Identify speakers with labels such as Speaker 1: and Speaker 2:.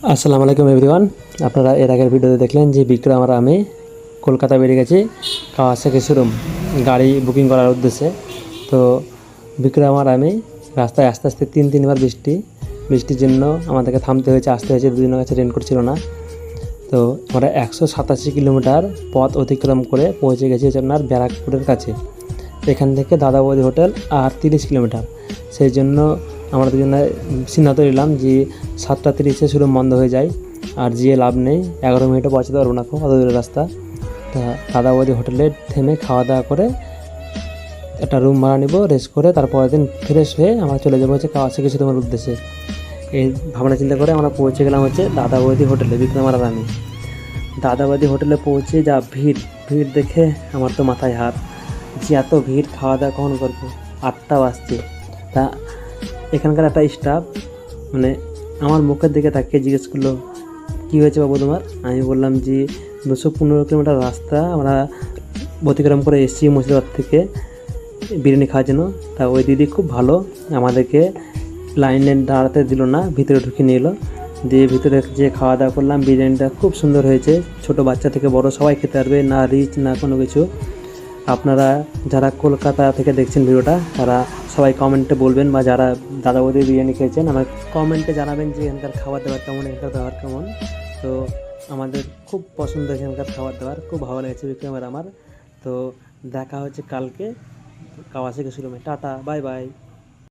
Speaker 1: আসসালামু আলাইকুম এভরিওয়ান। আপনারা এর আগের ভিডিওতে দেখলেন যে বিক্রম আর আমি কলকাতা বেরিয়ে গেছি কাওয়াসাকি শোরুম গাড়ি বুকিং করার উদ্দেশ্যে। তো বিক্রম আর আমি রাস্তায় আস্তে আস্তে তিনবার বৃষ্টির জন্য আমাদেরকে থামতে হয়েছে, আসতে হয়েছে, দুদিনের কাছে রেনকোট ছিল না। তো আমরা 187 কিলোমিটার পথ অতিক্রম করে পৌঁছে গেছি আপনার ব্যারাকপুরের কাছে। এখান থেকে দাদা বৌদি হোটেল আর 30 কিলোমিটার। সেই জন্য আমরা দুজনে সিদ্ধান্ত নিলাম যে 7:30 শোরুম বন্ধ হয়ে যায়, আর যেয়ে লাভ নেই, 11 মিনিটে পৌঁছাতে পারবো না, খুব অত দূরের রাস্তা। তা দাদা বৌদি হোটেলে থেমে খাওয়া দাওয়া করে একটা রুম ভাড়া নিব, রেস্ট করে তারপরের দিন ফ্রেশ হয়ে আমরা চলে যাবো হচ্ছে কাওয়াসাকি শোরুমের উদ্দেশ্যে। এই ভাবনা চিন্তা করে আমরা পৌঁছে গেলাম হচ্ছে দাদা বৌদি হোটেলে, বিক্রম আর আমি। দাদা বৌদি হোটেলে পৌঁছে যা ভিড় দেখে আমার তো মাথায় হাত, যে এত ভিড়, খাওয়া দাওয়া কখন করবো, 8টা বাজছে। তা এখানকার একটা স্টাফ মানে আমার মুখের দিকে তাকিয়ে জিজ্ঞেস করলো, কী হয়েছে বাবু তোমার? আমি বললাম যে 215 কিলোমিটার রাস্তা আমরা অতিক্রম করে এসেছি মুর্শিদাবাদ থেকে বিরিয়ানি খাওয়ার জন্য। তা ওই দিদি খুব ভালো, আমাদেরকে লাইনে দাঁড়াতে দিল না, ভিতরে ঢুকিয়ে নিয়ে এলো, দিয়ে ভিতরে যে খাওয়া দাওয়া করলাম। বিরিয়ানিটা খুব সুন্দর হয়েছে, ছোট বাচ্চা থেকে বড় সবাই খেতে পারবে, না রিচ না কোনো কিছু। আপনারা যারা কলকাতা থেকে দেখছেন ভিডিওটা, তারা সবাই কমেন্টে বলবেন, বা যারা দাদা বৌদি বিরিয়ানি খেয়েছেন আমার কমেন্টে জানাবেন যে এখানকার খাবার দাবার কেমন, এখানকার ব্যবহার কেমন। তো আমাদের খুব পছন্দ এখানকার খাবার দাবার, খুব ভালো লেগেছে বিক্রমের আমার। তো দেখা হচ্ছে কালকে কাওয়াসাকি শোরুমে। Tata, bye bye.